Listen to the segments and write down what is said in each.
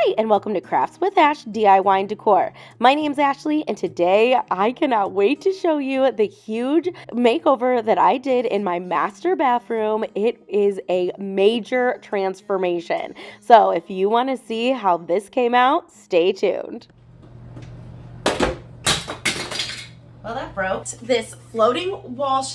Hi, and welcome to Crafts with Ash DIY and Decor. My name's Ashley, and today I cannot wait to show you the huge makeover that I did in my master bathroom. It is a major transformation. So if you want to see how this came out, stay tuned. Well, that broke. This floating wall.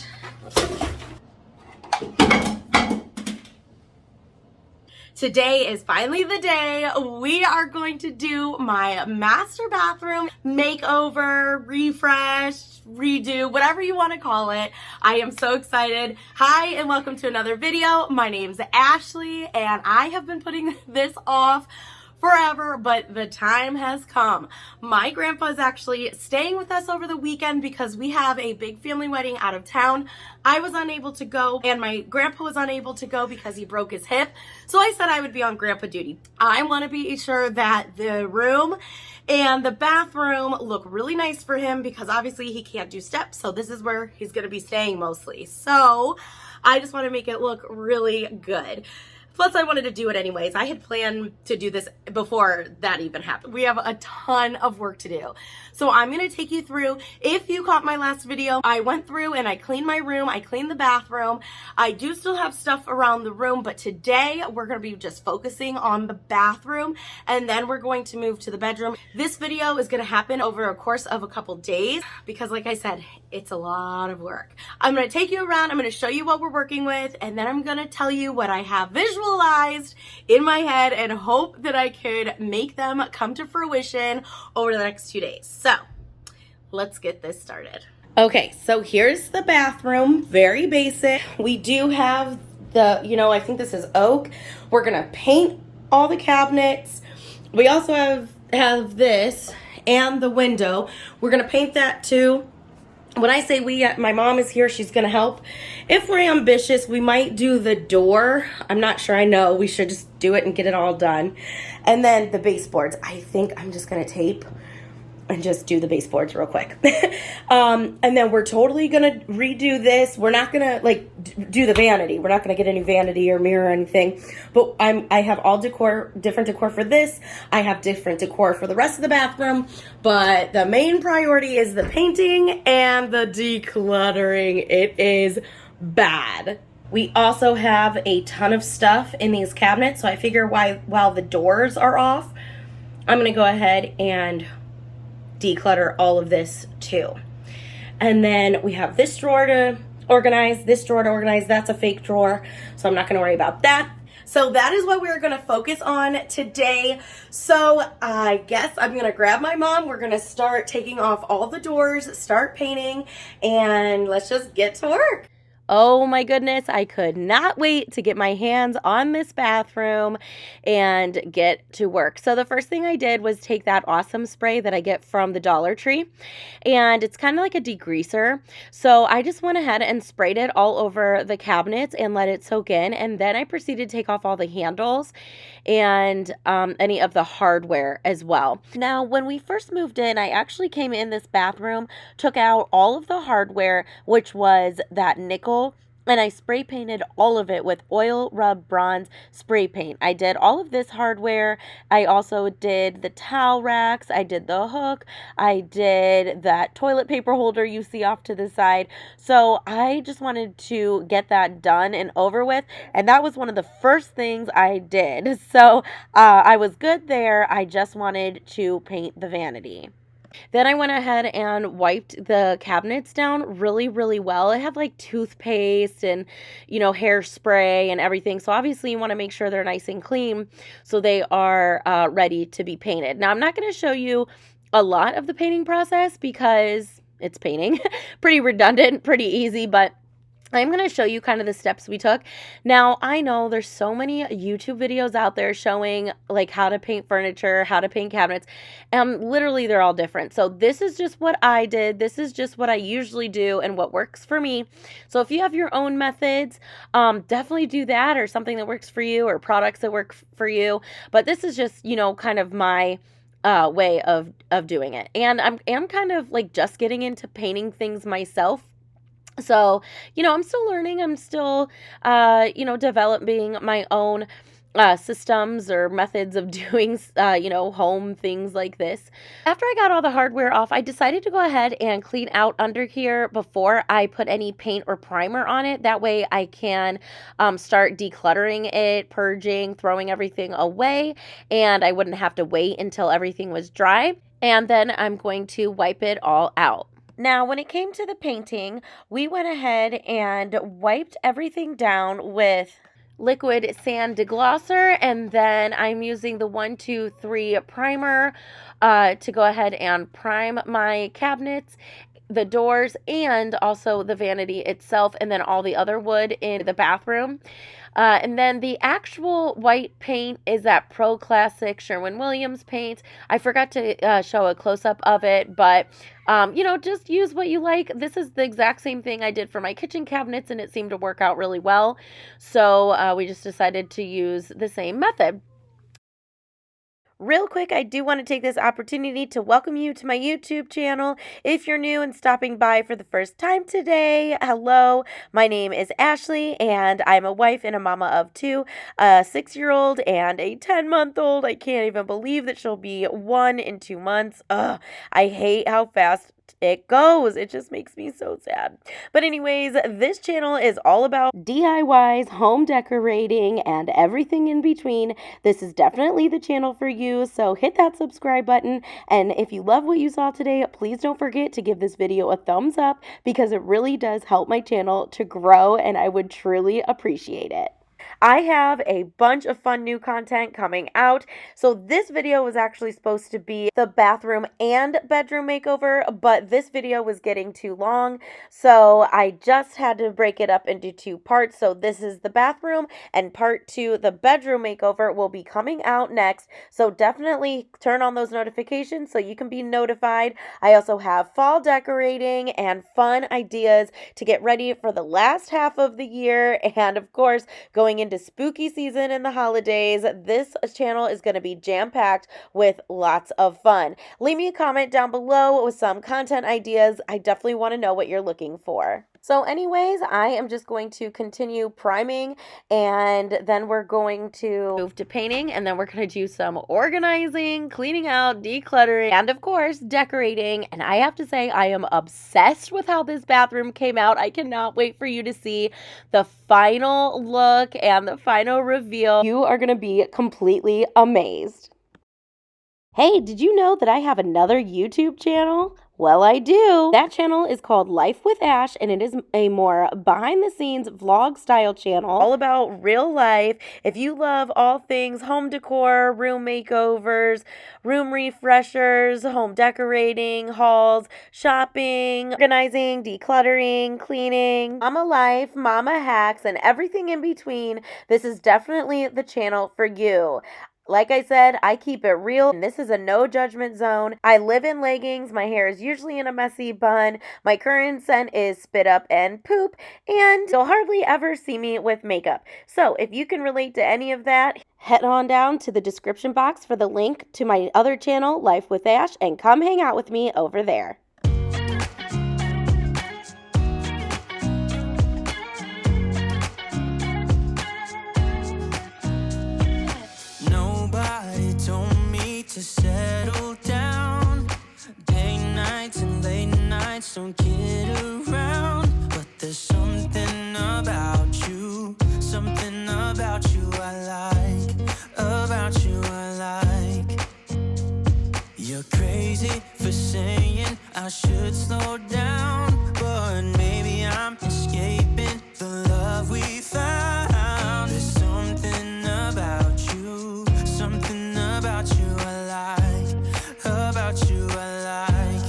Today is finally the day. We are going to do my master bathroom makeover, refresh, redo, whatever you want to call it. I am so excited. Hi, and welcome to another video. My name's Ashley, and I have been putting this off forever, but the time has come. My grandpa is actually staying with us over the weekend because we have a big family wedding out of town. I was unable to go, and my grandpa was unable to go because he broke his hip. So I said I would be on grandpa duty. I want to be sure that the room and the bathroom look really nice for him because obviously he can't do steps. So this is where he's going to be staying mostly. So I just want to make it look really good. Plus, I wanted to do it anyways. I had planned to do this before that even happened. We have a ton of work to do. So I'm going to take you through. If you caught my last video, I went through and I cleaned my room. I cleaned the bathroom. I do still have stuff around the room, but today we're going to be just focusing on the bathroom, and then we're going to move to the bedroom. This video is going to happen over a course of a couple days because, like I said, it's a lot of work. I'm going to take you around. I'm going to show you what we're working with, and then I'm going to tell you what I have visualized in my head and hope that I could make them come to fruition over the next 2 days. So let's get this started. Okay, so here's the bathroom, very basic. We do have the, I think this is oak. We're gonna paint all the cabinets. We also have this and the window. We're gonna paint that too. When I say we, my mom is here, she's gonna help. If we're ambitious, we might do the door. I'm not sure, I know. We should just do it and get it all done. And then the baseboards. I think I'm just gonna tape and just do the baseboards real quick. And then we're totally gonna redo this. We're not gonna do the vanity. We're not gonna get any vanity or mirror or anything. But I have all different decor for this. I have different decor for the rest of the bathroom. But the main priority is the painting and the decluttering. It is bad. We also have a ton of stuff in these cabinets. So I figure while the doors are off, I'm gonna go ahead and declutter all of this too. And then we have this drawer to organize, this drawer to organize. That's a fake drawer, so I'm not going to worry about that. So that is what we're going to focus on today. So I guess I'm going to grab my mom. We're going to start taking off all the doors, start painting, and let's just get to work. Oh my goodness, I could not wait to get my hands on this bathroom and get to work. So the first thing I did was take that awesome spray that I get from the Dollar Tree, and it's kind of like a degreaser. So I just went ahead and sprayed it all over the cabinets and let it soak in, and then I proceeded to take off all the handles and any of the hardware as well. Now, when we first moved in, I actually came in this bathroom, took out all of the hardware, which was that nickel, and I spray painted all of it with oil rub bronze spray paint. I did all of this hardware. I also did the towel racks. I did the hook. I did that toilet paper holder you see off to the side. So I just wanted to get that done and over with. And that was one of the first things I did. So I was good there. I just wanted to paint the vanity. Then I went ahead and wiped the cabinets down really, really well. It had like toothpaste and, hairspray and everything. So obviously you want to make sure they're nice and clean so they are ready to be painted. Now I'm not going to show you a lot of the painting process because it's painting. Pretty redundant, pretty easy, but I'm going to show you kind of the steps we took. Now, I know there's so many YouTube videos out there showing like how to paint furniture, how to paint cabinets, and literally they're all different. So this is just what I did. This is just what I usually do and what works for me. So if you have your own methods, definitely do that, or something that works for you, or products that work for you. But this is just, kind of my way of doing it. And I'm kind of like just getting into painting things myself. So, I'm still learning. I'm still, developing my own systems or methods of doing, you know, home things like this. After I got all the hardware off, I decided to go ahead and clean out under here before I put any paint or primer on it. That way I can start decluttering it, purging, throwing everything away, and I wouldn't have to wait until everything was dry. And then I'm going to wipe it all out. Now, when it came to the painting, we went ahead and wiped everything down with liquid sand deglosser, and then I'm using the 123 primer to go ahead and prime my cabinets, the doors, and also the vanity itself, and then all the other wood in the bathroom. And then the actual white paint is that Pro Classic Sherwin-Williams paint. I forgot to show a close-up of it, but you know, just use what you like. This is the exact same thing I did for my kitchen cabinets, and it seemed to work out really well. So we just decided to use the same method. Real quick, I do want to take this opportunity to welcome you to my YouTube channel. If you're new and stopping by for the first time today, hello, my name is Ashley, and I'm a wife and a mama of two, a 6-year-old and a 10-month-old. I can't even believe that she'll be 1 in 2 months. Ugh, I hate how fast it goes. It just makes me so sad. But anyways, this channel is all about DIYs, home decorating, and everything in between. This is definitely the channel for you, so hit that subscribe button. And if you love what you saw today, please don't forget to give this video a thumbs up, because it really does help my channel to grow, and I would truly appreciate it. I have a bunch of fun new content coming out. So this video was actually supposed to be the bathroom and bedroom makeover, but this video was getting too long, so I just had to break it up into 2 parts. So this is the bathroom, and part 2, the bedroom makeover, will be coming out next. So definitely turn on those notifications so you can be notified. I also have fall decorating and fun ideas to get ready for the last half of the year, and of course, going into spooky season and the holidays. This channel is going to be jam-packed with lots of fun. Leave me a comment down below with some content ideas. I definitely want to know what you're looking for. So anyways, I am just going to continue priming, and then we're going to move to painting, and then we're going to do some organizing, cleaning out, decluttering, and of course, decorating. And I have to say, I am obsessed with how this bathroom came out. I cannot wait for you to see the final look and the final reveal. You are going to be completely amazed. Hey, did you know that I have another YouTube channel? Well, I do. That channel is called Life with Ash, and it is a more behind-the-scenes vlog-style channel all about real life. If you love all things home decor, room makeovers, room refreshers, home decorating, hauls, shopping, organizing, decluttering, cleaning, mama life, mama hacks, and everything in between, this is definitely the channel for you. Like I said, I keep it real, and this is a no judgment zone. I live in leggings, my hair is usually in a messy bun, my current scent is spit up and poop, and you'll hardly ever see me with makeup. So if you can relate to any of that, head on down to the description box for the link to my other channel, Life with Ash, and come hang out with me over there. To settle down, day nights and late nights don't get around, but there's something about you I like. You're crazy for saying I should slow down, but maybe I'm escaping the love we found. There's something about you I like.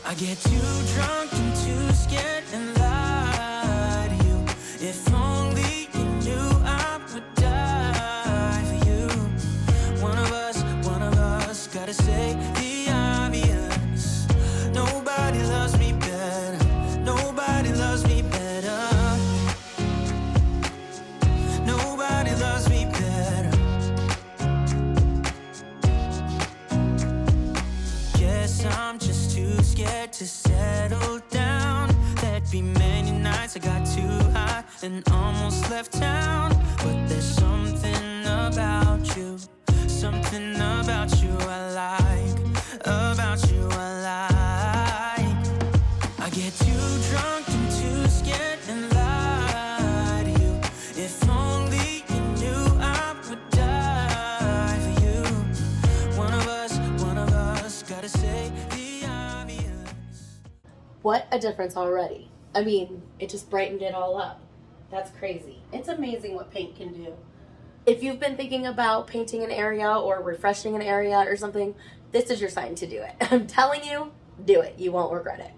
I get too drunk and too scared and lie to you. If only you knew I would die for you. One of us gotta say the obvious. Nobody loves me better. Nobody loves me better. Nobody loves me better. Guess I'm just too scared to settle down. There'd be many nights I got too high and almost left town, but there's something something about you I like, about you I like. I get too drunk and too scared and lie to you. If only you knew I would die for you. One of us gotta say the obvious. What a difference already. I mean, it just brightened it all up. That's crazy. It's amazing what paint can do. If you've been thinking about painting an area or refreshing an area or something, this is your sign to do it. I'm telling you, do it. You won't regret it.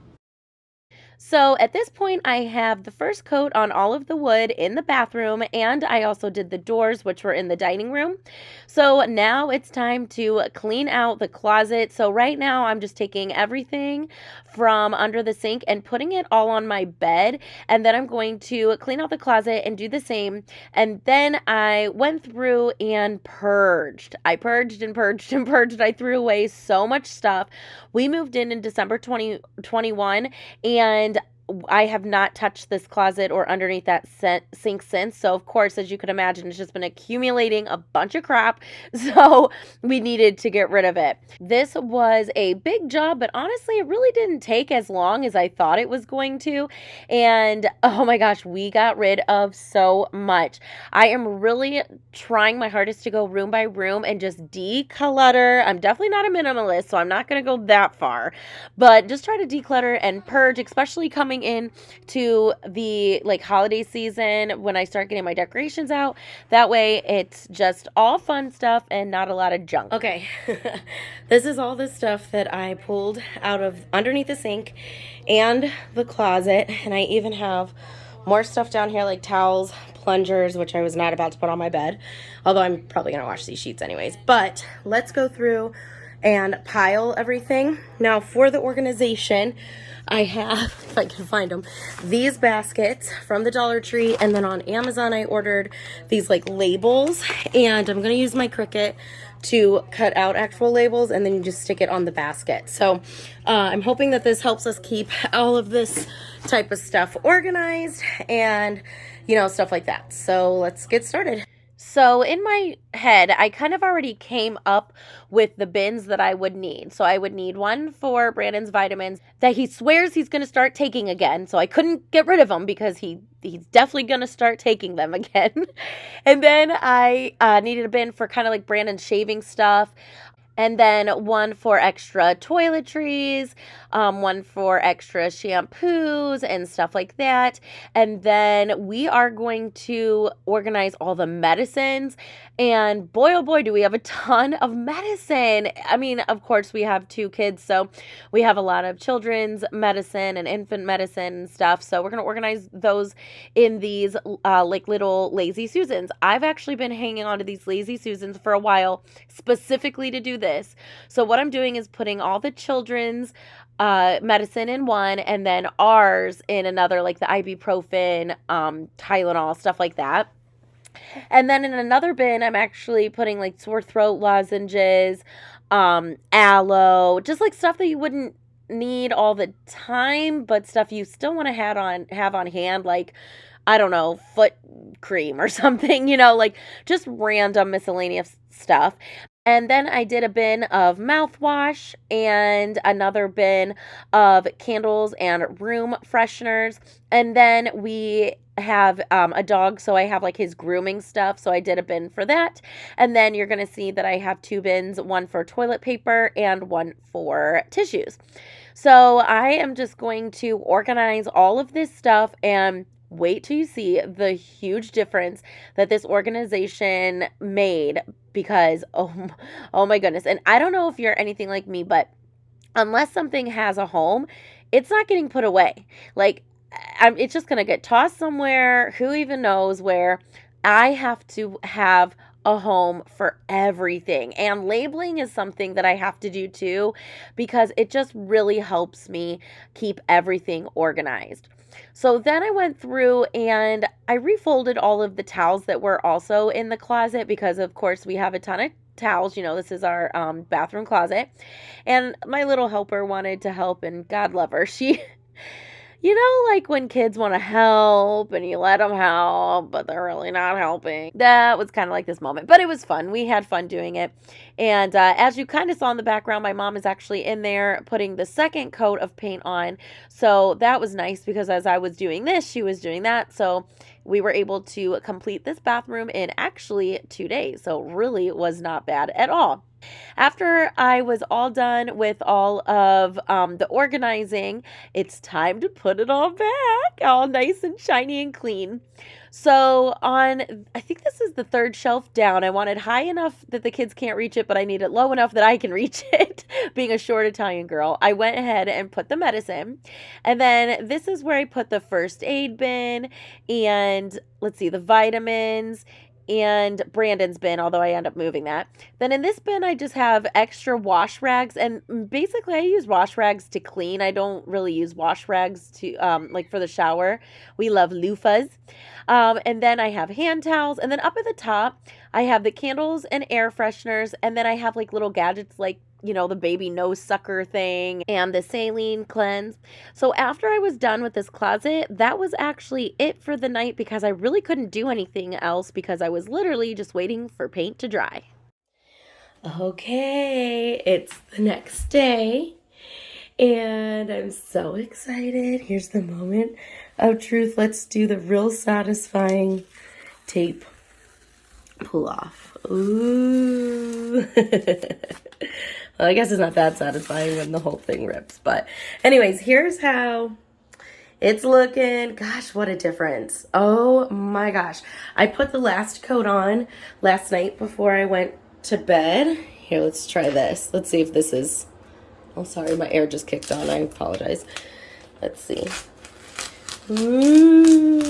So at this point, I have the first coat on all of the wood in the bathroom, and I also did the doors, which were in the dining room. So now it's time to clean out the closet. So right now I'm just taking everything from under the sink and putting it all on my bed, and then I'm going to clean out the closet and do the same. And then I went through and purged. I purged and purged and purged. I threw away so much stuff. We moved in December 2021, and I have not touched this closet or underneath that sink since. So, of course, as you can imagine, it's just been accumulating a bunch of crap. So we needed to get rid of it. This was a big job, but honestly, it really didn't take as long as I thought it was going to. And oh my gosh, we got rid of so much. I am really trying my hardest to go room by room and just declutter. I'm definitely not a minimalist, so I'm not going to go that far, but just try to declutter and purge, especially coming in to the holiday season when I start getting my decorations out. That way it's just all fun stuff and not a lot of junk. Okay, this is all the stuff that I pulled out of underneath the sink and the closet, and I even have more stuff down here like towels, plungers, which I was not about to put on my bed, although I'm probably gonna wash these sheets anyways. But let's go through and pile everything. Now for the organization, I have, if I can find them, these baskets from the Dollar Tree, and then on Amazon I ordered these labels, and I'm gonna use my Cricut to cut out actual labels, and then you just stick it on the basket. So I'm hoping that this helps us keep all of this type of stuff organized and stuff like that. So let's get started. So in my head, I kind of already came up with the bins that I would need. So I would need one for Brandon's vitamins that he swears he's going to start taking again. So I couldn't get rid of them because he's definitely going to start taking them again. And then I needed a bin for kind of Brandon's shaving stuff. And then one for extra toiletries, one for extra shampoos and stuff like that. And then we are going to organize all the medicines. And boy, oh boy, do we have a ton of medicine. I mean, of course, we have 2 kids, so we have a lot of children's medicine and infant medicine and stuff. So we're going to organize those in these little Lazy Susans. I've actually been hanging on to these Lazy Susans for a while, specifically to do this. So what I'm doing is putting all the children's medicine in one, and then ours in another, like the ibuprofen, Tylenol, stuff like that. And then in another bin, I'm actually putting sore throat lozenges, aloe, just stuff that you wouldn't need all the time, but stuff you still want to have on hand, I don't know, foot cream or something, just random miscellaneous stuff. And then I did a bin of mouthwash and another bin of candles and room fresheners. And then we have a dog, so I have his grooming stuff, so I did a bin for that. And then you're going to see that I have 2 bins, one for toilet paper and one for tissues. So I am just going to organize all of this stuff, and wait till you see the huge difference that this organization made, because oh my goodness. And I don't know if you're anything like me, but unless something has a home, it's not getting put away. It's just gonna get tossed somewhere, who even knows where. I have to have a home for everything, and labeling is something that I have to do too, because it just really helps me keep everything organized. So then I went through and I refolded all of the towels that were also in the closet, because of course we have a ton of towels. This is our bathroom closet, and my little helper wanted to help, and God love her. She You know, like when kids want to help and you let them help, but they're really not helping. That was kind of like this moment, but it was fun. We had fun doing it. And as you kind of saw in the background, my mom is actually in there putting the second coat of paint on. So that was nice because as I was doing this, she was doing that. So we were able to complete this bathroom in actually 2 days. So really it was not bad at all. After I was all done with all of the organizing, it's time to put it all back, all nice and shiny and clean. So on, I think this is the third shelf down, I wanted high enough that the kids can't reach it, but I need it low enough that I can reach it. Being a short Italian girl, I went ahead and put the medicine. And then this is where I put the first aid bin and let's see, the vitamins and Brandon's bin, although I end up moving that. Then in this bin, I just have extra wash rags, and basically I use wash rags to clean. I don't really use wash rags to, like for the shower. We love loofahs. And then I have hand towels, and then up at the top, I have the candles and air fresheners, and then I have like little gadgets like, you know, the baby nose sucker thing and the saline cleanse. So after I was done with this closet, that was actually it for the night because I really couldn't do anything else because I was literally just waiting for paint to dry. Okay, it's the next day and I'm so excited. Here's the moment of truth. Let's do the real satisfying tape pull off. Ooh. Well, I guess it's not that satisfying when the whole thing rips. But anyways, here's how it's looking. Gosh, what a difference. Oh my gosh. I put the last coat on last night before I went to bed. Here, let's try this. Let's see if this is... Oh, sorry, my air just kicked on. I apologize. Let's see. Ooh.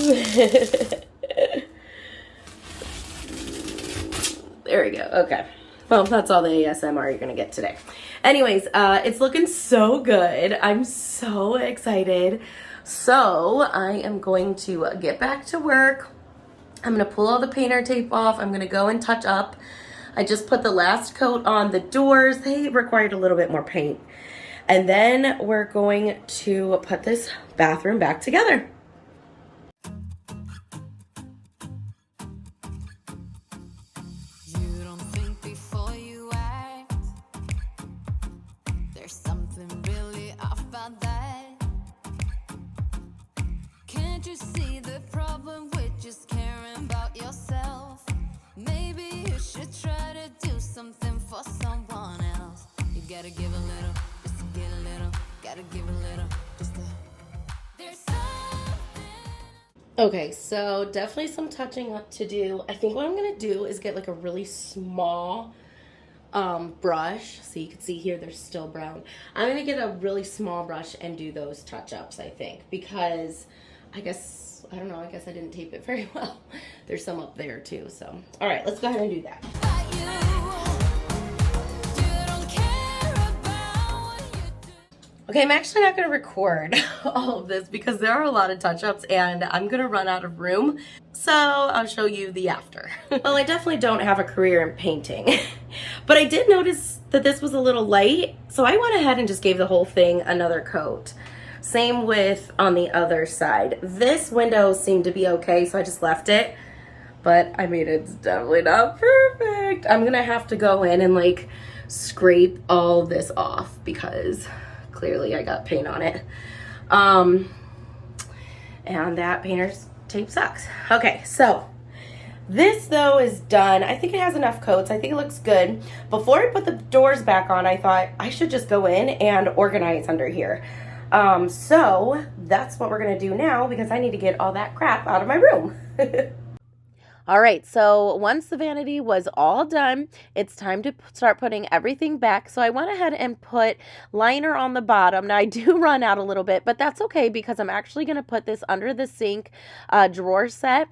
There we go. Okay. Well, that's all the ASMR you're going to get today. Anyways, it's looking so good. I'm so excited. So I am going to get back to work. I'm going to pull all the painter tape off. I'm going to go and touch up. I just put the last coat on the doors. They required a little bit more paint. And then we're going to put this bathroom back together. Gotta give a little, just to get a little. Gotta give a little, just to... There's something. Okay, so definitely some touching up to do. I think what I'm gonna do is get like a really small brush. So you can see here, they're still brown. I'm gonna get a really small brush and do those touch-ups, I think, because I guess, I don't know, I guess I didn't tape it very well. There's some up there too, so. All right, let's go ahead and do that. Okay, I'm actually not going to record all of this because there are a lot of touch-ups and I'm going to run out of room. So I'll show you the after. Well, I definitely don't have a career in painting, but I did notice that this was a little light. So I went ahead and just gave the whole thing another coat. Same with on the other side. This window seemed to be okay, so I just left it. But I mean, it's definitely not perfect. I'm going to have to go in and like scrape all this off because... clearly I got paint on it. And that painter's tape sucks. Okay, so this though is done. I think it has enough coats. I think it looks good. Before I put the doors back on, I thought I should just go in and organize under here. So that's what we're gonna do now because I need to get all that crap out of my room. All right, so once the vanity was all done, it's time to start putting everything back. So I went ahead and put liner on the bottom. Now I do run out a little bit, but that's okay because I'm actually going to put this under the sink drawer set.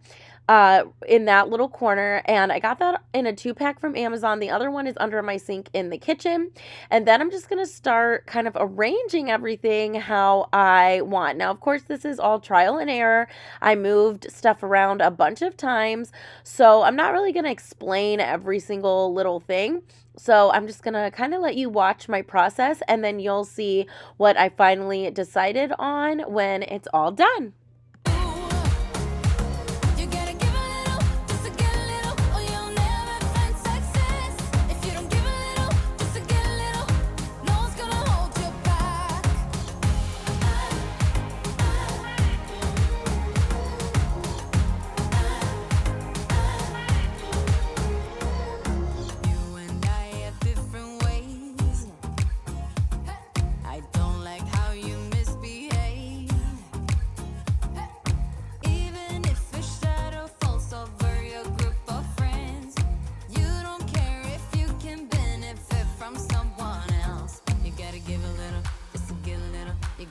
in that little corner, and I got that in a 2-pack from Amazon. The other one is under my sink in the kitchen, and then I'm just gonna start kind of arranging everything how I want. Now, of course, this is all trial and error. I moved stuff around a bunch of times, so I'm not really gonna explain every single little thing. So I'm just gonna kind of let you watch my process, and then you'll see what I finally decided on when it's all done.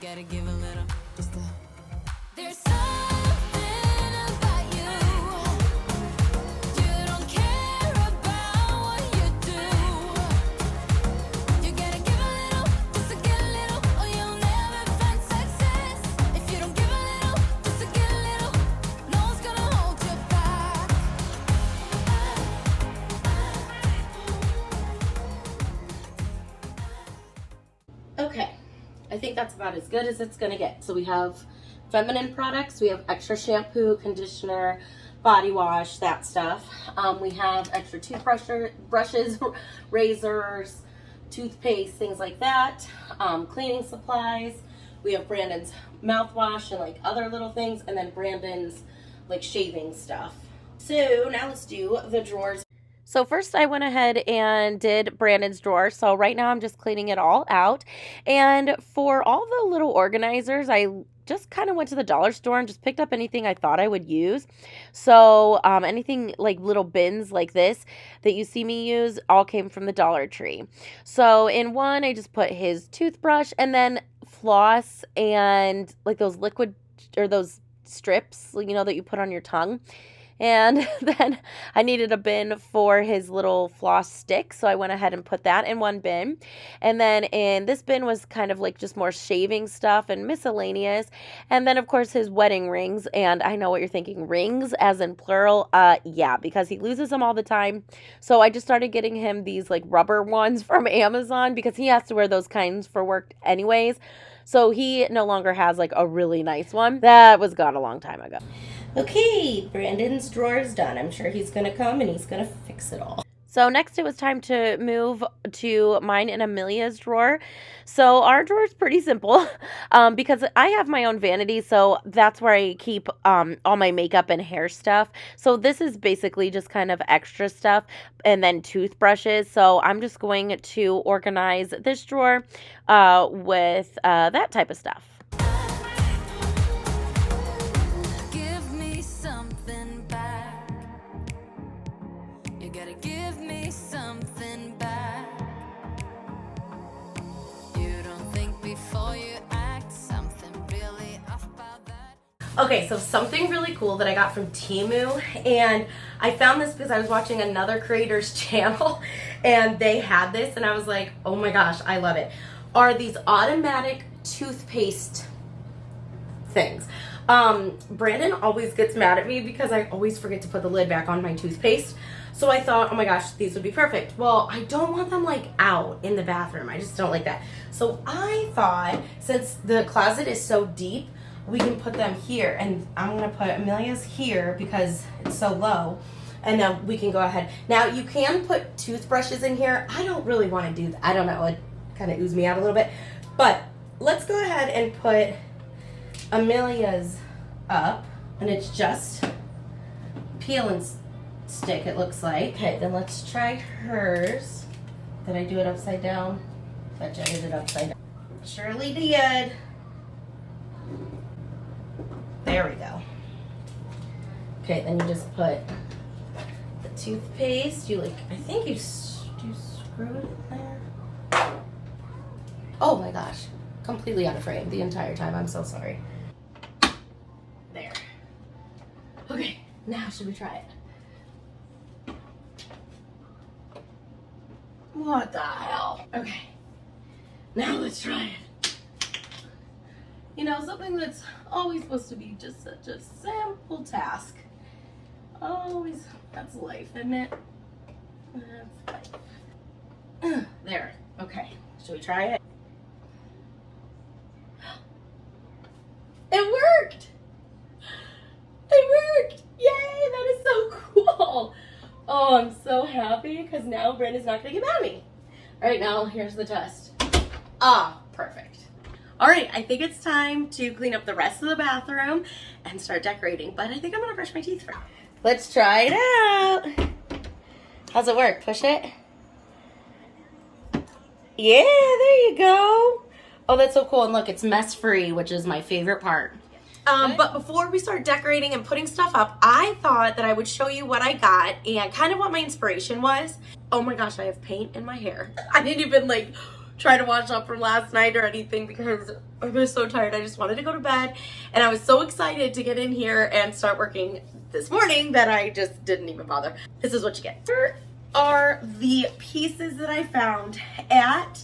Gotta give a little, just a. There's something about you. You don't care about what you do. You gotta give a little, just to get a little, or you'll never find success. If you don't give a little, just to get a little, no one's gonna hold you back. Okay, I think that's about as good as it's gonna get. So we have feminine products, we have extra shampoo, conditioner, body wash, that stuff. We have extra brushes, razors, toothpaste, things like that, cleaning supplies. We have Brandon's mouthwash and like other little things, and then Brandon's like shaving stuff. So now let's do the drawers. So first I went ahead and did Brandon's drawer. So right now I'm just cleaning it all out. And for all the little organizers, I just kind of went to the dollar store and just picked up anything I thought I would use. So anything like little bins like this that you see me use all came from the Dollar Tree. So in one, I just put his toothbrush and then floss and like those liquid or those strips, you know, that you put on your tongue. And then I needed a bin for his little floss stick, so I went ahead and put that in one bin. And then in this bin was kind of like just more shaving stuff and miscellaneous. And then, of course, his wedding rings. And I know what you're thinking, rings as in plural. Yeah, because he loses them all the time. So I just started getting him these like rubber ones from Amazon because he has to wear those kinds for work anyways. So he no longer has like a really nice one. That was gone a long time ago. Okay, Brandon's drawer is done. I'm sure he's going to come and he's going to fix it all. So next it was time to move to mine and Amelia's drawer. So our drawer is pretty simple because I have my own vanity, so that's where I keep all my makeup and hair stuff. So this is basically just kind of extra stuff and then toothbrushes. So I'm just going to organize this drawer with that type of stuff. Okay, so something really cool that I got from Temu, and I found this because I was watching another creator's channel and they had this and I was like, oh my gosh, I love it. Are these automatic toothpaste things. Brandon always gets mad at me because I always forget to put the lid back on my toothpaste. So I thought, oh my gosh, these would be perfect. Well, I don't want them like out in the bathroom. I just don't like that. So I thought, since the closet is so deep, we can put them here, and I'm gonna put Amelia's here because it's so low, and then we can go ahead. Now you can put toothbrushes in here. I don't really want to do that. I don't know, it kind of oozed me out a little bit, but let's go ahead and put Amelia's up, and it's just peel and stick, it looks like. Okay, then let's try hers. Did I do it upside down? I bet you I did it upside down. Surely did. There we go. Okay, then you just put the toothpaste. You I think you screw it there. Oh my gosh, completely out of frame the entire time. I'm so sorry. There. Okay, Now should we try it? What the hell? Okay. Now let's try it. You know, something that's always supposed to be just such a simple task. Always, that's life, isn't it? That's life. There. Okay. Should we try it? It worked! It worked! Yay! That is so cool! Oh, I'm so happy because now Brandon's not going to get mad at me. All right, now here's the test. Ah, perfect. All right, I think it's time to clean up the rest of the bathroom and start decorating, but I think I'm going to brush my teeth first. Let's try it out. How's it work? Push it. Yeah, there you go. Oh, that's so cool. And look, it's mess-free, which is my favorite part. But before we start decorating and putting stuff up, I thought that I would show you what I got and kind of what my inspiration was. Oh my gosh, I have paint in my hair. I didn't even like try to wash up from last night or anything because I was so tired. I just wanted to go to bed, and I was so excited to get in here and start working this morning that I just didn't even bother. This is what you get. Here are the pieces that I found at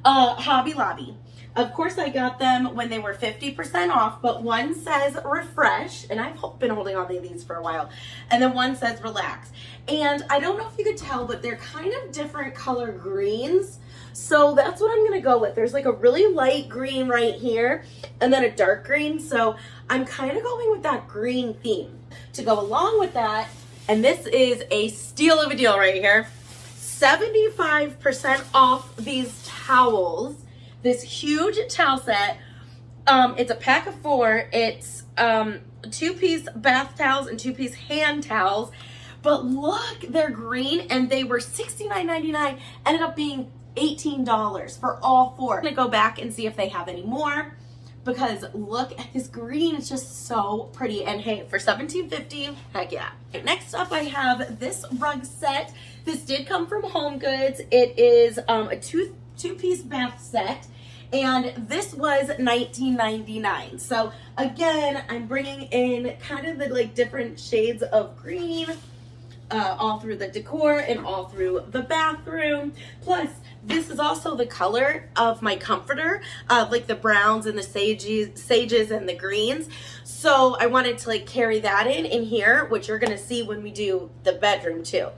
Hobby Lobby. Of course, I got them when they were 50% off, but one says refresh, and I've been holding on to these for a while, and then one says relax. And I don't know if you could tell, but they're kind of different color greens, so that's what I'm gonna go with. There's like a really light green right here, and then a dark green, so I'm kind of going with that green theme. To go along with that, and this is a steal of a deal right here, 75% off these towels. This huge towel set. It's a pack of 4. It's 2-piece bath towels and 2-piece hand towels. But look, they're green and they were $69.99. Ended up being $18 for all 4. I'm gonna go back and see if they have any more because look at this green. It's just so pretty. And hey, for $17.50, heck yeah. Next up, I have this rug set. This did come from Home Goods. It is a two-piece bath set. And this was $19.99. So again, I'm bringing in kind of the like different shades of green all through the decor and all through the bathroom. Plus, this is also the color of my comforter, like the browns and the sages and the greens. So I wanted to like carry that in here, which you're gonna see when we do the bedroom too.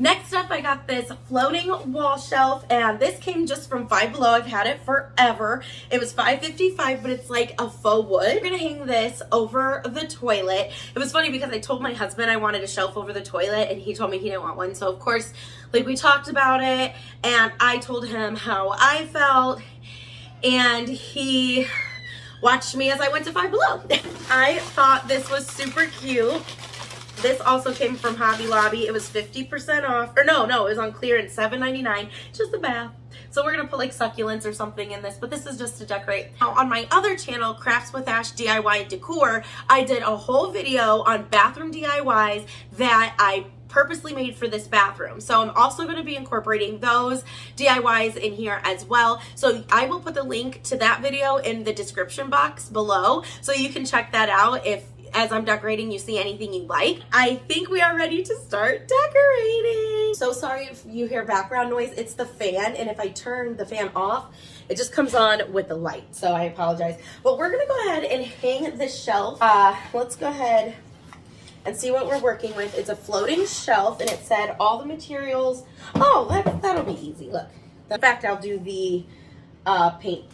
Next up, I got this floating wall shelf, and this came just from Five Below. I've had it forever. It was $5.55, but it's like a faux wood. We're gonna hang this over the toilet. It was funny because I told my husband I wanted a shelf over the toilet, and he told me he didn't want one. So of course, like we talked about it, and I told him how I felt, and he watched me as I went to Five Below. I thought this was super cute. This also came from Hobby Lobby. It was 50% off. Or no, it was on clearance, $7.99. Just a bath. So we're going to put like succulents or something in this, but this is just to decorate. Now on my other channel, Crafts with Ash DIY Decor, I did a whole video on bathroom DIYs that I purposely made for this bathroom. So I'm also going to be incorporating those DIYs in here as well. So I will put the link to that video in the description box below so you can check that out if as I'm decorating you see anything you like. I think we are ready to start decorating. So sorry if you hear background noise, it's the fan, and if I turn the fan off, it just comes on with the light, so I apologize. But we're gonna go ahead and hang this shelf. Let's go ahead and see what we're working with. It's a floating shelf, and it said all the materials. Oh, that'll be easy, look. In fact, I'll do the paint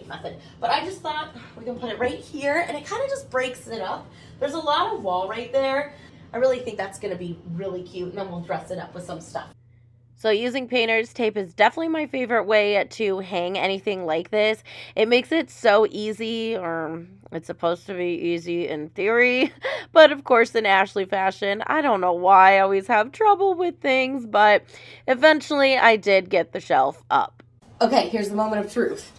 method, but I just thought we can put it right here, and it kind of just breaks it up. There's a lot of wall right there. I really think that's going to be really cute, and then we'll dress it up with some stuff. So using painter's tape is definitely my favorite way to hang anything like this. It makes it so easy, or it's supposed to be easy in theory, but of course in Ashley fashion, I don't know why I always have trouble with things, but eventually I did get the shelf up. Okay, here's the moment of truth.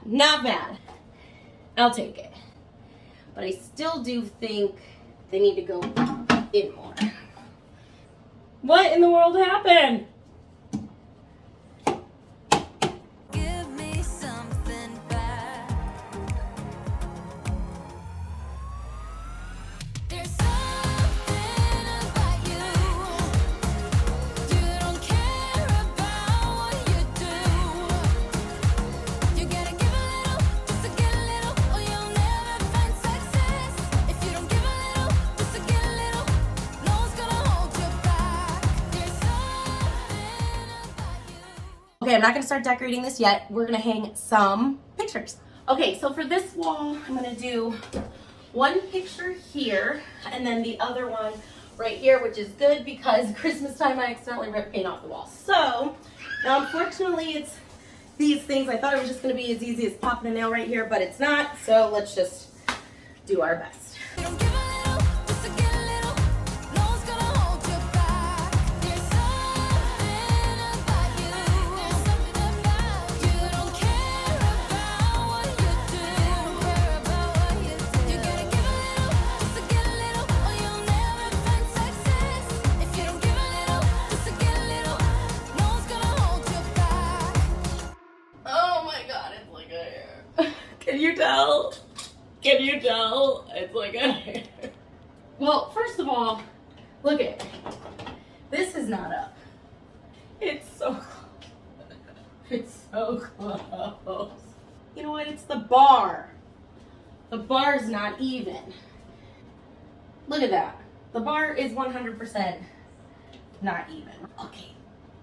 Not bad. I'll take it. But I still do think they need to go in more. What in the world happened? Give me something back. Okay, I'm not gonna start decorating this yet. We're gonna hang some pictures. Okay, so for this wall, I'm gonna do one picture here and then the other one right here, which is good because Christmas time I accidentally ripped paint off the wall. So now unfortunately it's these things. I thought it was just gonna be as easy as popping a nail right here, but it's not. So let's just do our best. Can you tell? Can you tell? It's like a hair. Well, first of all, look at it. This is not up. It's so close. It's so close. You know what? It's the bar. The bar's not even. Look at that. The bar is 100% not even. Okay,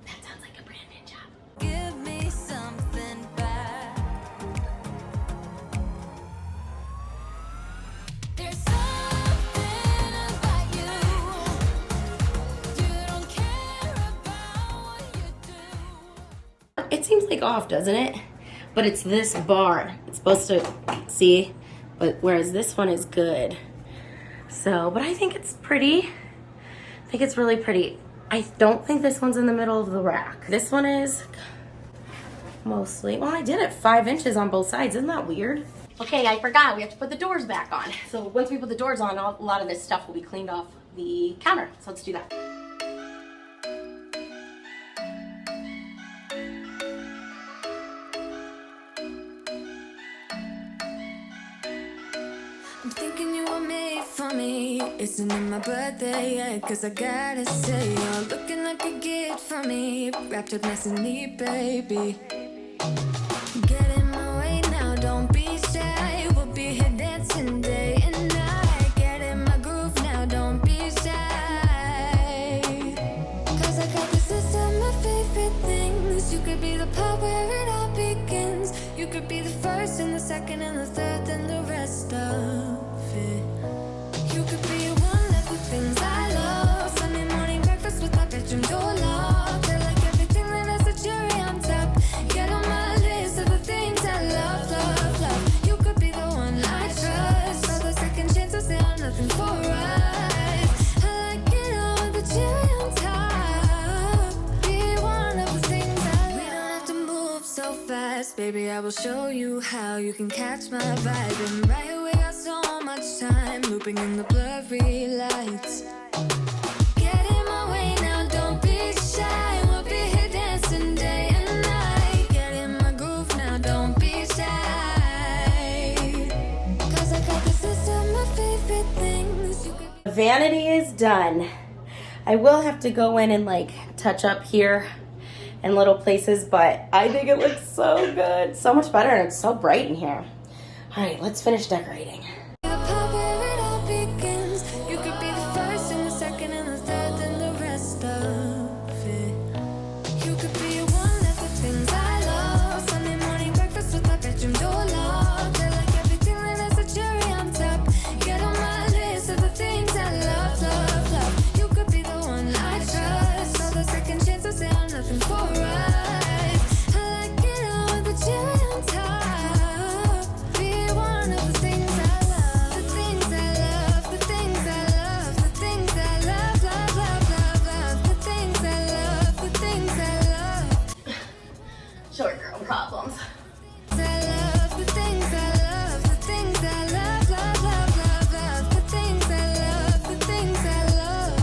that sounds like a Brandon job. Give me something back. There's something about you. You don't care about what you do. It seems like off, doesn't it? But it's this bar. It's supposed to see, but whereas this one is good. So, but I think it's pretty. I think it's really pretty. I don't think this one's in the middle of the rack. This one is mostly, well, I did it 5 inches on both sides. Isn't that weird? Okay, I forgot. We have to put the doors back on. So once we put the doors on, a lot of this stuff will be cleaned off the counter. So let's do that. I'm thinking you were made for me. Isn't it my birthday yet? Cause I gotta say, you're looking like a gift for me. Wrapped up nice and neat, baby. Get in my way now, don't be shy. We'll be here dancing day and night. Get in my groove now, don't be shy. Cause I got this list of my favorite things. You could be the part where it all begins. You could be the first and the second and the third and the rest of it. You could be one of the things I love. Sunday morning breakfast with my bedroom door locked. I like everything that has a cherry on top. Get on my list of the things I love, love, love. You could be the one I trust. All the second chances, they are nothing for us. I like it all with the cherry on top. Be one of the things I love. We don't have to move so fast, baby. I will show you how you can catch my vibe. And right away, got so much time looping in the blurry lights. Get in my way now, don't be shy. We'll be here dancing day and night. Get in my groove now, don't be shy. Cause I got this list of my favorite things. You could The vanity is done. I will have to go in and like touch up here in little places, but I think it looks so good. So much better, and it's so bright in here. All right, let's finish decorating. be the part where it all begins. You could be the first and the second and the third and the rest of it. You could be one of the things I love. Sunday morning breakfast with my bedroom door locked. I like everything that has a cherry on top. Get on my list of the things I love, love, love. You could be the one I trust. All the second chances, they are nothing for us. I like it all with the cherry on top. Be one of the things I love. The things I love, the things I love, the things I love, love, love, love, love. The things I love, the things I love. Short girl problems. I love the things I love, the things I love, love, love, love, love. The things I love, the things I love.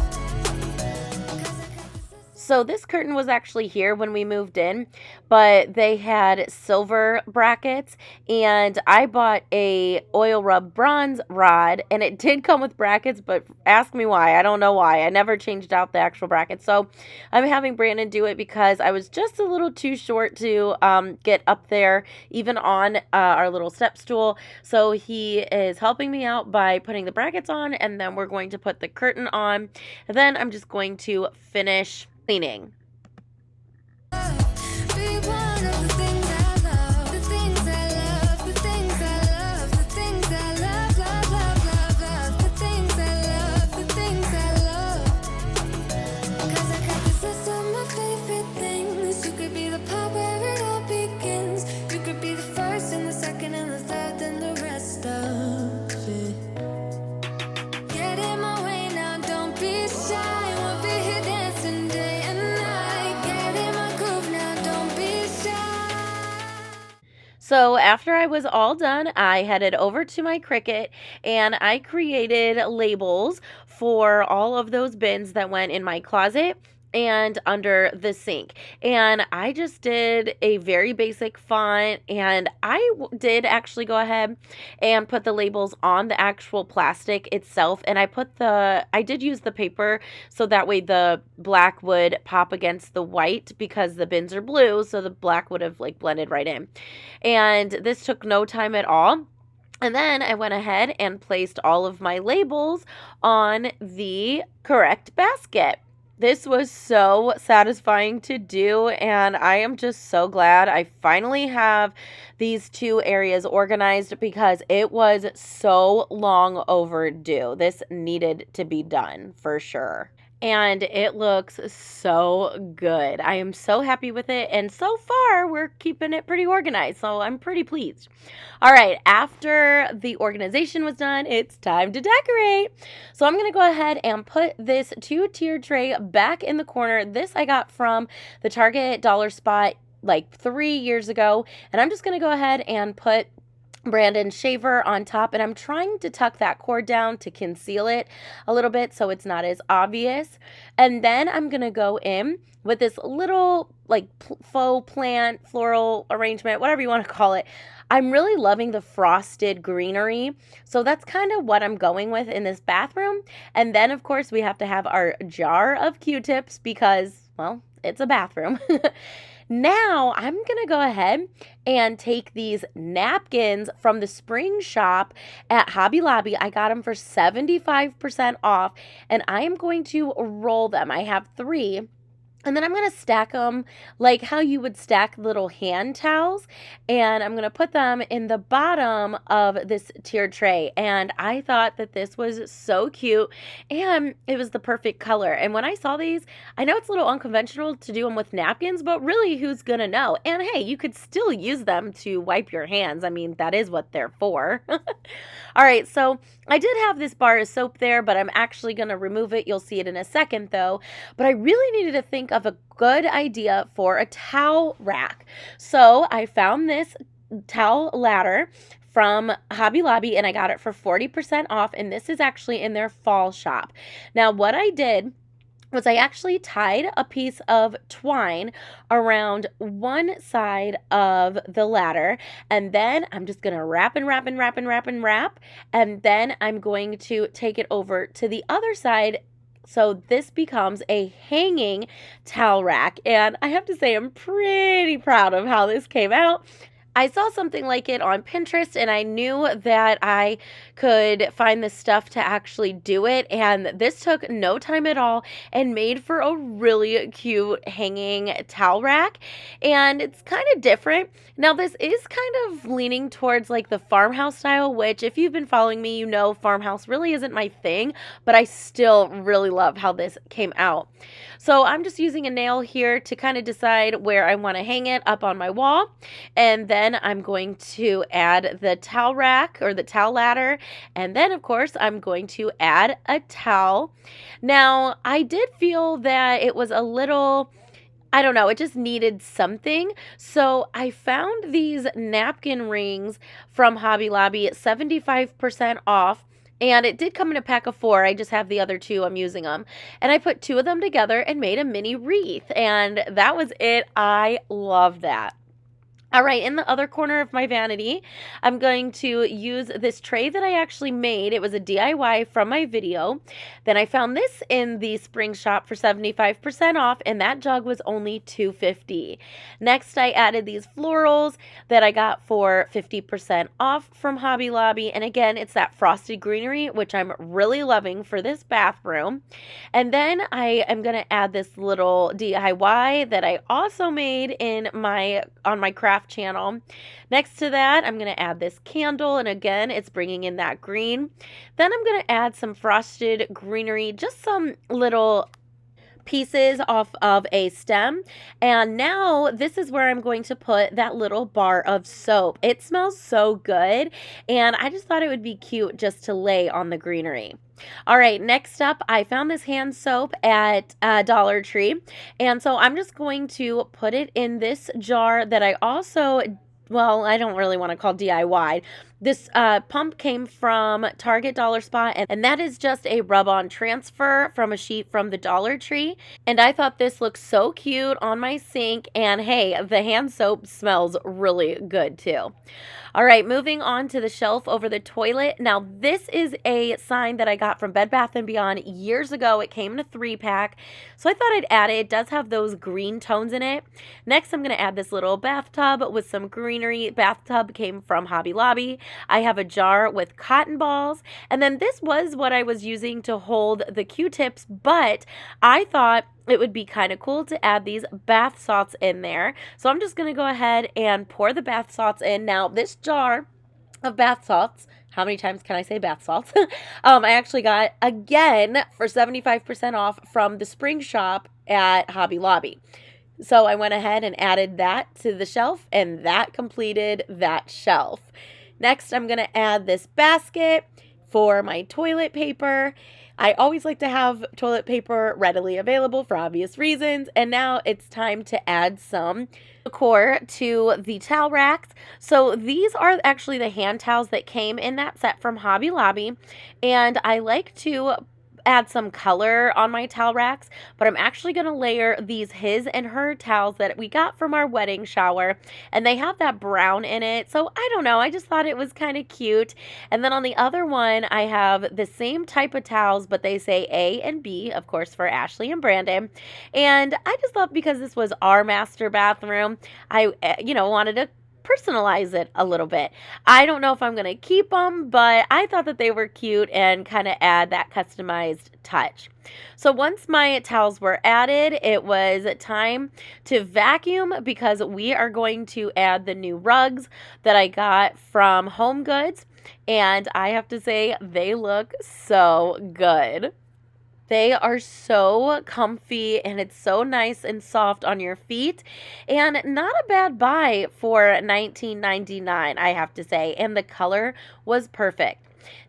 So this curtain was actually here when we moved in, but they had silver brackets, and I bought a oil rub bronze rod, and it did come with brackets, but ask me why. I don't know why. I never changed out the actual brackets. So I'm having Brandon do it because I was just a little too short to get up there, even on our little step stool. So he is helping me out by putting the brackets on, and then we're going to put the curtain on, and then I'm just going to finish cleaning. Be one So after I was all done, I headed over to my Cricut and I created labels for all of those bins that went in my closet and under the sink. And I just did a very basic font, and I did actually go ahead and put the labels on the actual plastic itself, and I did use the paper so that way the black would pop against the white because the bins are blue, so the black would have like blended right in. And this took no time at all. And then I went ahead and placed all of my labels on the correct basket. This was so satisfying to do, and I am just so glad I finally have these two areas organized because it was so long overdue. This needed to be done for sure. And it looks so good. I am so happy with it, and so far we're keeping it pretty organized, so I'm pretty pleased. All right, after the organization was done, it's time to decorate. So I'm going to go ahead and put this 2-tier tray back in the corner. This I got from the Target dollar spot like 3 years ago, and I'm just going to go ahead and put Brandon's shaver on top, and I'm trying to tuck that cord down to conceal it a little bit so it's not as obvious. And then I'm gonna go in with this little like faux plant, floral arrangement, whatever you want to call it. I'm really loving the frosted greenery, so that's kind of what I'm going with in this bathroom. And then of course we have to have our jar of Q-tips because, well, it's a bathroom. Now I'm going to go ahead and take these napkins from the spring shop at Hobby Lobby. I got them for 75% off, and I am going to roll them. I have 3. And then I'm going to stack them like how you would stack little hand towels. And I'm going to put them in the bottom of this tier tray. And I thought that this was so cute. And it was the perfect color. And when I saw these, I know it's a little unconventional to do them with napkins, but really, who's going to know? And hey, you could still use them to wipe your hands. I mean, that is what they're for. All right, so I did have this bar of soap there, but I'm actually going to remove it. You'll see it in a second, though. But I really needed to think of a good idea for a towel rack. So I found this towel ladder from Hobby Lobby, and I got it for 40% off, and this is actually in their fall shop. Now, what I did was I actually tied a piece of twine around one side of the ladder, and then I'm just going to wrap and wrap and wrap and wrap and wrap, and then I'm going to take it over to the other side. So this becomes a hanging towel rack, and I have to say I'm pretty proud of how this came out. I saw something like it on Pinterest, and I knew that I could find the stuff to actually do it, and this took no time at all and made for a really cute hanging towel rack. And it's kind of different. Now, this is kind of leaning towards like the farmhouse style, which if you've been following me, you know farmhouse really isn't my thing, but I still really love how this came out. So I'm just using a nail here to kind of decide where I want to hang it up on my wall, and then I'm going to add the towel rack or the towel ladder, and then of course I'm going to add a towel. Now, I did feel that it was a little, I don't know, it just needed something. So I found these napkin rings from Hobby Lobby at 75% off. And it did come in a pack of 4. I just have the other 2. I'm using them. And I put 2 of them together and made a mini wreath. And that was it. I love that. All right, in the other corner of my vanity, I'm going to use this tray that I actually made. It was a DIY from my video. Then I found this in the spring shop for 75% off, and that jug was only $2.50. Next, I added these florals that I got for 50% off from Hobby Lobby. And again, it's that frosted greenery, which I'm really loving for this bathroom. And then I am going to add this little DIY that I also made on my craft channel. Next to that, I'm going to add this candle, and again, it's bringing in that green. Then I'm going to add some frosted greenery, just some little pieces off of a stem. And now this is where I'm going to put that little bar of soap. It smells so good, and I just thought it would be cute just to lay on the greenery. All right, next up, I found this hand soap at Dollar Tree, and so I'm just going to put it in this jar that I also well, I don't really want to call DIY. This pump came from Target Dollar Spot, and that is just a rub-on transfer from a sheet from the Dollar Tree. And I thought this looked so cute on my sink, and hey, the hand soap smells really good too. All right, moving on to the shelf over the toilet. Now, this is a sign that I got from Bed Bath & Beyond years ago. It came in a 3-pack, so I thought I'd add it. It does have those green tones in it. Next, I'm going to add this little bathtub with some greenery. Bathtub came from Hobby Lobby. I have a jar with cotton balls, and then this was what I was using to hold the Q-tips, but I thought it would be kind of cool to add these bath salts in there. So I'm just going to go ahead and pour the bath salts in. Now, this jar of bath salts, how many times can I say bath salts? I actually got, again, for 75% off from the spring shop at Hobby Lobby. So I went ahead and added that to the shelf, and that completed that shelf. Next, I'm going to add this basket for my toilet paper. I always like to have toilet paper readily available for obvious reasons, and now it's time to add some decor to the towel racks. So these are actually the hand towels that came in that set from Hobby Lobby, and I like to add some color on my towel racks, but I'm actually going to layer these his and her towels that we got from our wedding shower, and they have that brown in it, so I don't know, I just thought it was kind of cute. And then on the other one, I have the same type of towels, but they say A and B, of course, for Ashley and Brandon, and I just thought because this was our master bathroom, I, wanted to personalize it a little bit. I don't know if I'm going to keep them, but I thought that they were cute and kind of add that customized touch. So once my towels were added, it was time to vacuum because we are going to add the new rugs that I got from Home Goods, and I have to say they look so good. They are so comfy, and it's so nice and soft on your feet, and not a bad buy for $19.99, I have to say, and the color was perfect.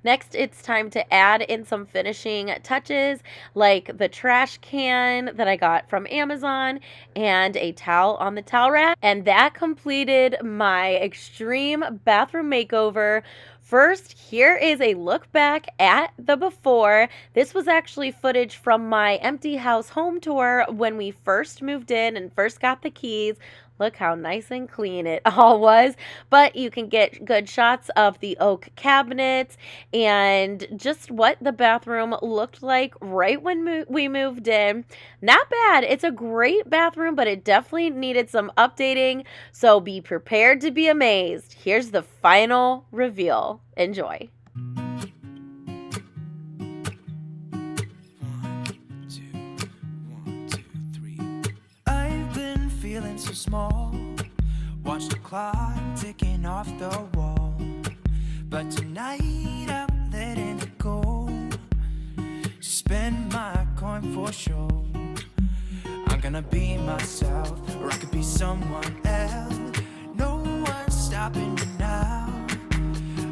Next, it's time to add in some finishing touches like the trash can that I got from Amazon and a towel on the towel rack, and that completed my extreme bathroom makeover. First, here is a look back at the before. This was actually footage from my empty house home tour when we first moved in and first got the keys. Look how nice and clean it all was. But you can get good shots of the oak cabinets and just what the bathroom looked like right when we moved in. Not bad. It's a great bathroom, but it definitely needed some updating. So be prepared to be amazed. Here's the final reveal. Enjoy. So small, watch the clock ticking off the wall, but tonight I'm letting it go. Spend my coin for sure. I'm gonna be myself, or I could be someone else. No one's stopping me now.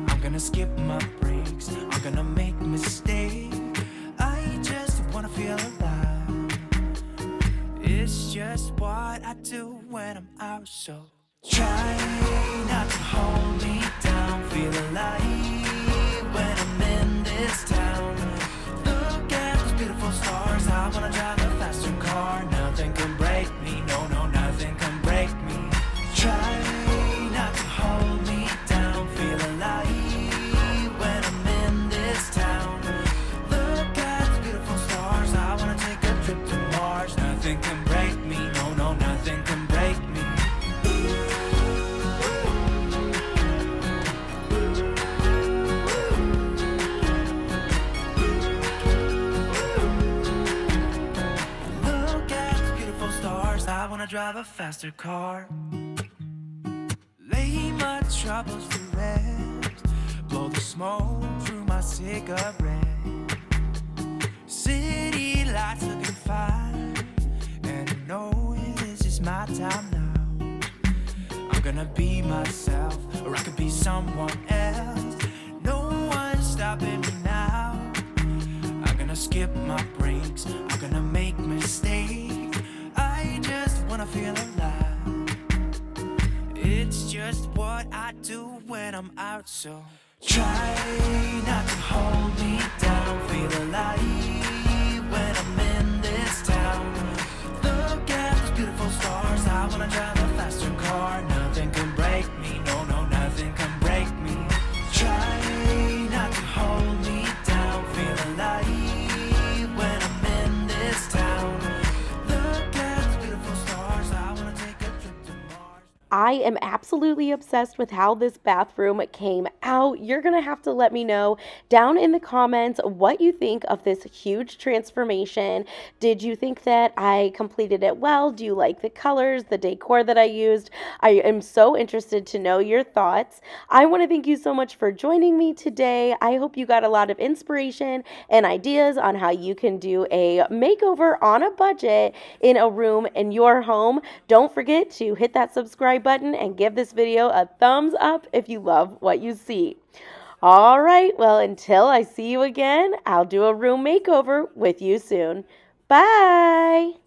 I'm gonna skip my breaks, I'm gonna make mistakes. I just wanna feel alive. It's just what I do when I'm out, so try not to hold me down. Feel alive when I'm in this town. Look at those beautiful stars. I wanna drive a faster car. Nothing can break me, no, nothing can break me. Try not to hold me down. Feel alive when I'm in this town. Look at those beautiful stars. I wanna take a trip to Mars. Nothing can break me, no, nothing can break me. Look at these beautiful stars. I wanna drive a faster car. Lay my troubles to rest. Blow the smoke through my cigarette. City lights looking fine, and I know this is my time now. I'm gonna be myself, or I could be someone else. No one's stopping me now. I'm gonna skip my breaks, I'm gonna make mistakes. I just wanna feel alive. It's just just what I do when I'm out. So try not to hold me down. Feel alive when I'm in this town. Look at those beautiful stars. I wanna drive a faster car. Nothing can break me. No, no, nothing can break me. Try not to hold me down. Feel alive when I'm in this town. Look at those beautiful stars. I wanna take a trip to Mars. I am absolutely obsessed with how this bathroom came out. You're going to have to let me know down in the comments what you think of this huge transformation. Did you think that I completed it well? Do you like the colors, the decor that I used? I am so interested to know your thoughts. I want to thank you so much for joining me today. I hope you got a lot of inspiration and ideas on how you can do a makeover on a budget in a room in your home. Don't forget to hit that subscribe button and give this video a thumbs up if you love what you see. All right, well, until I see you again, I'll do a room makeover with you soon. Bye!